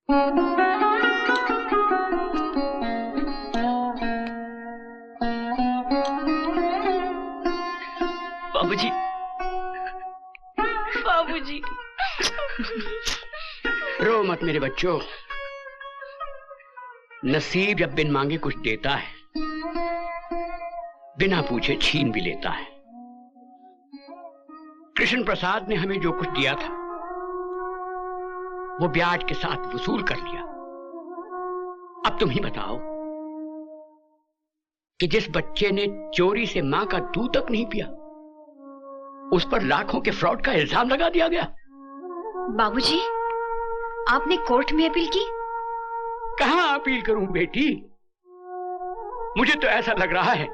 बाबूजी, बाबूजी। रो मत मेरे बच्चों। नसीब जब बिन मांगे कुछ देता है, बिना पूछे छीन भी लेता है। कृष्ण प्रसाद ने हमें जो कुछ दिया था वो ब्याज के साथ वसूल कर लिया। अब तुम ही बताओ कि जिस बच्चे ने चोरी से मां का दूध तक नहीं पिया, उस पर लाखों के फ्रॉड का इल्जाम लगा दिया गया। बाबूजी, आपने कोर्ट में अपील की? कहां अपील करूं बेटी? मुझे तो ऐसा लग रहा है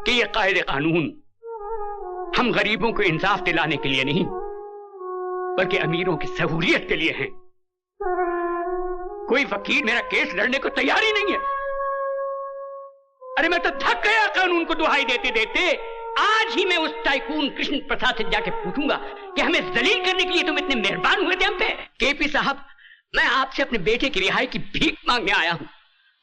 कि ये कायदे कानून हम गरीबों को इंसाफ दिलाने के लिए नहीं, बल्कि अमीरों की सहूलियत के लिए हैं। कोई वकील मेरा केस लड़ने को तैयार ही नहीं है। अरे मैं तो थक गया कानून को दुहाई देते देते। आज ही मैं उस टाइकून कृष्ण प्रसाद से जाके पूछूंगा कि हमें जलील करने के लिए तुम इतने मेहरबान हुए थे हम पे। केपी साहब, मैं आपसे अपने बेटे की रिहाई की भीख मांगने आया हूं।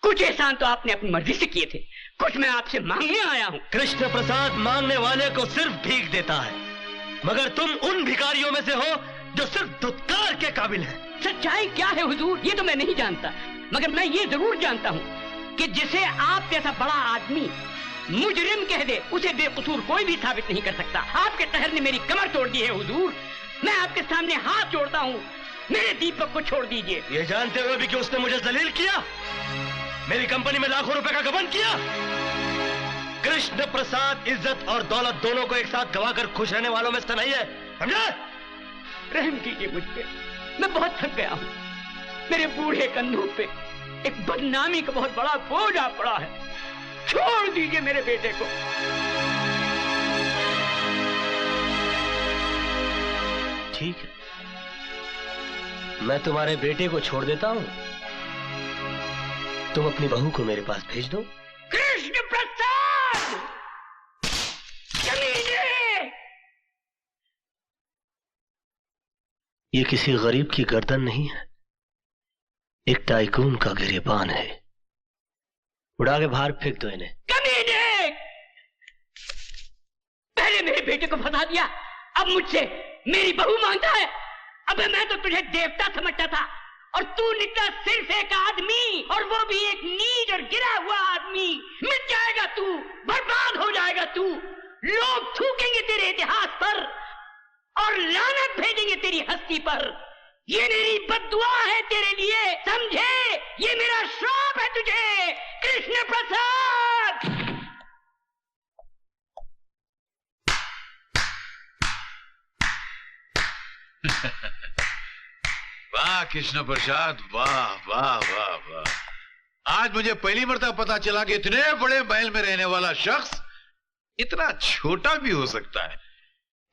कुछ एहसान तो आपने अपनी मर्जी से किए थे, कुछ मैं आपसे मांगने आया हूं। कृष्ण प्रसाद मांगने वाले को सिर्फ भीख देता है, मगर तुम उन भिखारियों में से हो जो सिर्फ धुतकार के काबिल हैं। सच्चाई क्या है हुजूर, ये तो मैं नहीं जानता, मगर मैं ये जरूर जानता हूं कि जिसे आप जैसा बड़ा आदमी मुजरिम कह दे, उसे बेकसूर कोई भी साबित नहीं कर सकता। आपके कहर ने मेरी कमर तोड़ दी है हुजूर। मैं आपके सामने हाथ जोड़ता हूं, मेरे दीपक को छोड़ दीजिए। ये जानते हुए भी कि उसने मुझे जलील किया, मेरी कंपनी में लाखों रुपए का गबन किया। कृष्ण प्रसाद इज्जत और दौलत दोनों को एक साथ गवाकर खुश रहने वालों में से नहीं है, समझे? रहम कीजिए मुझ पे, मैं बहुत थक गया हूं। मेरे बूढ़े कंधों पे एक बदनामी का बहुत बड़ा बोझ आ पड़ा है। छोड़ दीजिए मेरे बेटे को। ठीक है, मैं तुम्हारे बेटे को छोड़ देता हूं, तुम अपनी बहू को मेरे पास भेज दो। कृष्ण प्रसाद, कमीने! ये किसी गरीब की गर्दन नहीं है, एक टाइकून का गिरेबान है। उड़ा के बाहर फेंक दो इन्हें। कमीने! पहले मेरे बेटे को फंसा दिया, अब मुझसे मेरी बहू मांगता है। अबे मैं तो तुझे देवता समझता था और तू निकला सिर्फ एक आदमी, और वो भी एक नीच और गिरा हुआ आदमी। मिट जाएगा तू, बर्बाद हो जाएगा तू। लोग थूकेंगे तेरे इतिहास पर और लानत भेजेंगे तेरी हस्ती पर। ये मेरी बद्दुआ है तेरे लिए, समझे? ये मेरा श्राप है तुझे, कृष्ण प्रसाद। वाह कृष्ण प्रसाद, वाह वाह वाह वाह। आज मुझे पहली मर्तबा पता चला कि इतने बड़े महल में रहने वाला शख्स इतना छोटा भी हो सकता है।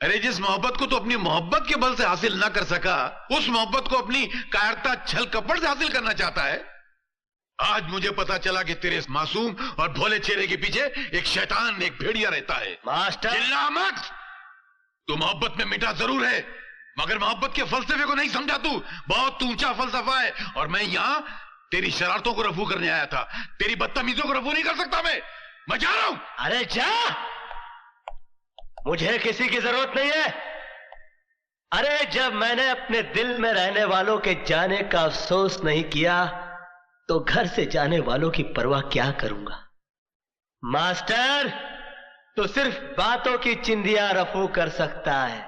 अरे जिस मोहब्बत को तो अपनी मोहब्बत के बल से हासिल ना कर सका, उस मोहब्बत को अपनी कायरता छल कपट से हासिल करना चाहता है। आज मुझे पता चला कि तेरे इस मासूम और भोले चेहरे के पीछे एक शैतान, एक भेड़िया रहता है। मास्टर, चिल्ला मत। तू मोहब्बत में मिटा जरूर है, मगर मोहब्बत के फलसफे को नहीं समझा तू। बहुत ऊंचा फलसफा है, और मैं यहां तेरी शरारतों को रफू करने आया था। तेरी बदतमीजों को रफू नहीं कर सकता मैं जा रहा हूं। अरे जा, मुझे किसी की जरूरत नहीं है। अरे जब मैंने अपने दिल में रहने वालों के जाने का अफसोस नहीं किया, तो घर से जाने वालों की परवाह क्या करूंगा। मास्टर, तो सिर्फ बातों की चिंदियां रफू कर सकता है,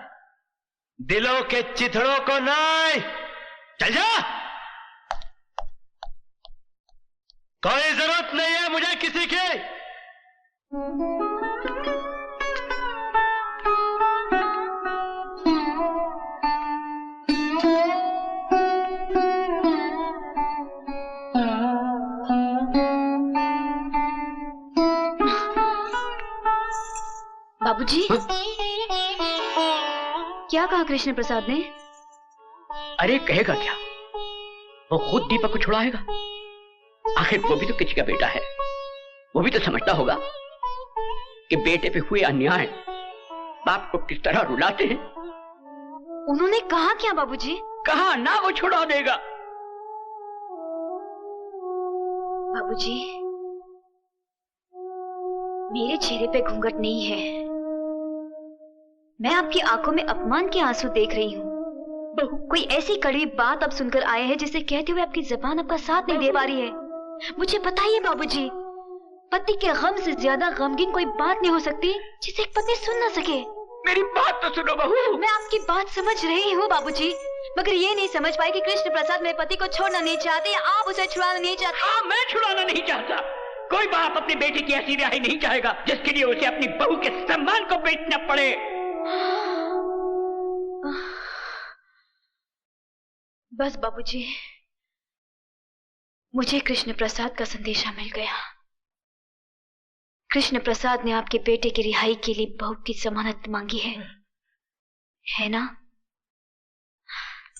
दिलों के चिथड़ों को नहीं। चल जा, कोई जरूरत नहीं है मुझे किसी की। बाबूजी, क्या कहा कृष्ण प्रसाद ने? अरे कहेगा क्या, वो खुद दीपक को छुड़ाएगा। आखिर वो भी तो किसी का बेटा है, वो भी तो समझता होगा कि बेटे पे हुए अन्याय बाप को किस तरह रुलाते हैं। उन्होंने कहा क्या बाबूजी? कहा ना वो छुड़ा देगा, बाबूजी, मेरे चेहरे पे घूंघट नहीं है। मैं आपकी आंखों में अपमान के आंसू देख रही हूँ। कोई ऐसी कड़वी बात आप सुनकर आए हैं जिसे कहते हुए आपकी जबान आपका साथ नहीं दे पा रही है। मुझे बताइए बाबूजी, पति के गम से ज्यादा गमगीन कोई बात नहीं हो सकती जिसे एक पत्नी सुन ना सके। मेरी बात तो सुनो बहू। मैं आपकी बात समझ रही हूँ बाबूजी, मगर ये नहीं समझ पाई कि कृष्ण प्रसाद मेरे पति को छोड़ना नहीं चाहते या आप उसे छुड़ाना नहीं चाहते। हाँ, मैं छुड़ाना नहीं चाहता। कोई बाप अपनी बेटी की ऐसी रिहाई नहीं चाहेगा जिसके लिए उसे अपनी बहू के सम्मान को बेचना पड़े। बस बाबूजी, मुझे कृष्ण प्रसाद का संदेशा मिल गया। कृष्ण प्रसाद ने आपके बेटे की रिहाई के लिए बहू की जमानत मांगी है ना?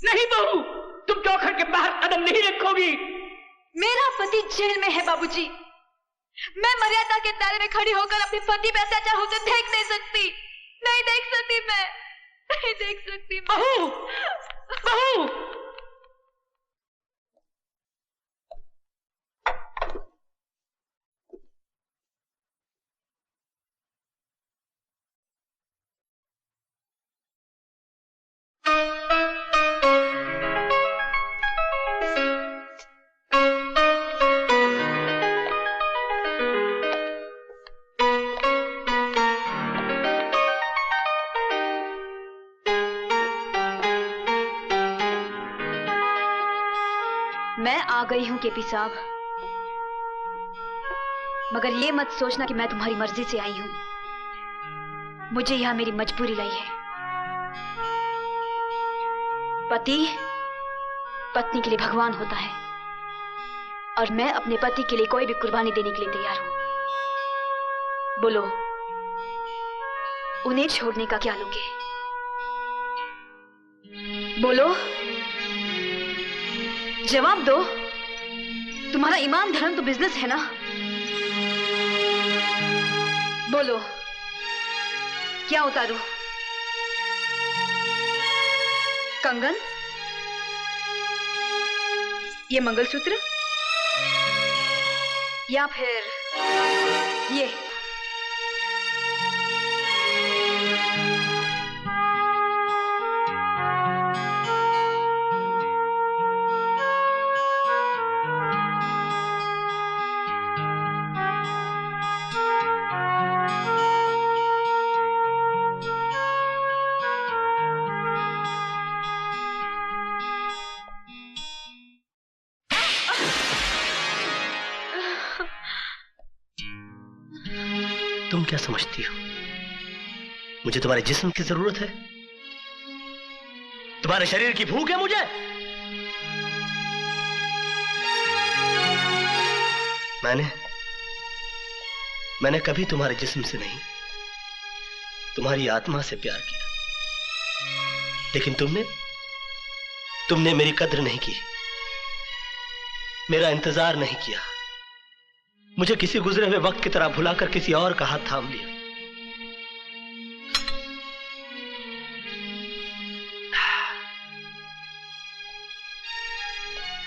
नहीं बहू, तुम चौखट के बाहर कदम नहीं रखोगी। मेरा पति जेल में है बाबूजी। मैं मर्यादा के दायरे में खड़ी होकर अपने पति पे अत्याचार होते देख नहीं सकती। नहीं देख सकती, मैं नहीं देख सकती। बहू, बहू, मैं आ गई हूं केपी साहब, मगर ये मत सोचना कि मैं तुम्हारी मर्जी से आई हूं। मुझे यहां मेरी मजबूरी लाई है। पति पत्नी के लिए भगवान होता है और मैं अपने पति के लिए कोई भी कुर्बानी देने के लिए तैयार हूं। बोलो, उन्हें छोड़ने का क्या लोगे? बोलो, जवाब दो। तुम्हारा ईमान धर्म तो बिजनेस है ना? बोलो, क्या उतारूं? कंगन, ये मंगलसूत्र, या फिर ये? तुम क्या समझती हो मुझे तुम्हारे जिस्म की जरूरत है? तुम्हारे शरीर की भूख है मुझे? मैंने कभी तुम्हारे जिस्म से नहीं, तुम्हारी आत्मा से प्यार किया। लेकिन तुमने मेरी कद्र नहीं की, मेरा इंतजार नहीं किया। मुझे किसी गुजरे हुए वक्त की तरह भुलाकर किसी और का हाथ थाम लिया।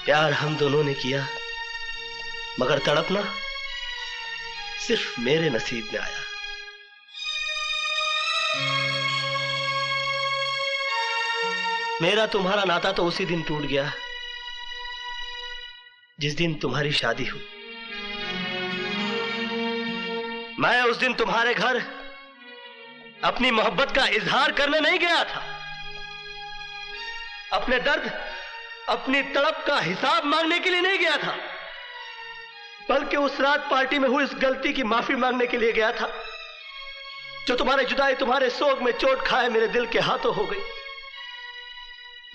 प्यार हम दोनों ने किया, मगर तड़पना सिर्फ मेरे नसीब में आया। मेरा तुम्हारा नाता तो उसी दिन टूट गया जिस दिन तुम्हारी शादी हुई। मैं उस दिन तुम्हारे घर अपनी मोहब्बत का इजहार करने नहीं गया था, अपने दर्द, अपनी तड़प का हिसाब मांगने के लिए नहीं गया था, बल्कि उस रात पार्टी में हुई इस गलती की माफी मांगने के लिए गया था जो तुम्हारे जुदाई, तुम्हारे सोग में चोट खाए मेरे दिल के हाथों हो गई।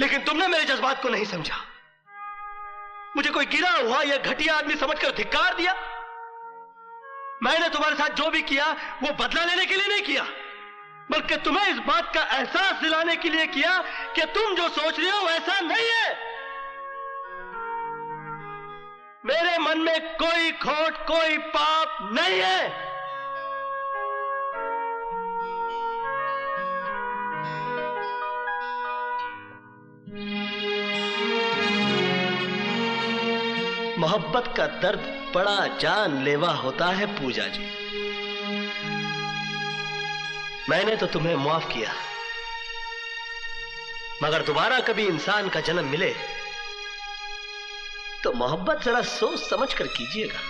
लेकिन तुमने मेरे जज्बात को नहीं समझा, मुझे कोई गिरा हुआ या घटिया आदमी समझकर धिक्कार दिया। मैंने तुम्हारे साथ जो भी किया वो बदला लेने के लिए नहीं किया, बल्कि तुम्हें इस बात का एहसास दिलाने के लिए किया कि तुम जो सोच रहे हो वैसा नहीं है। मेरे मन में कोई खोट, कोई पाप नहीं है। मोहब्बत का दर्द बड़ा जानलेवा होता है पूजा जी। मैंने तो तुम्हें माफ किया, मगर दोबारा कभी इंसान का जन्म मिले तो मोहब्बत जरा सोच समझ कर कीजिएगा।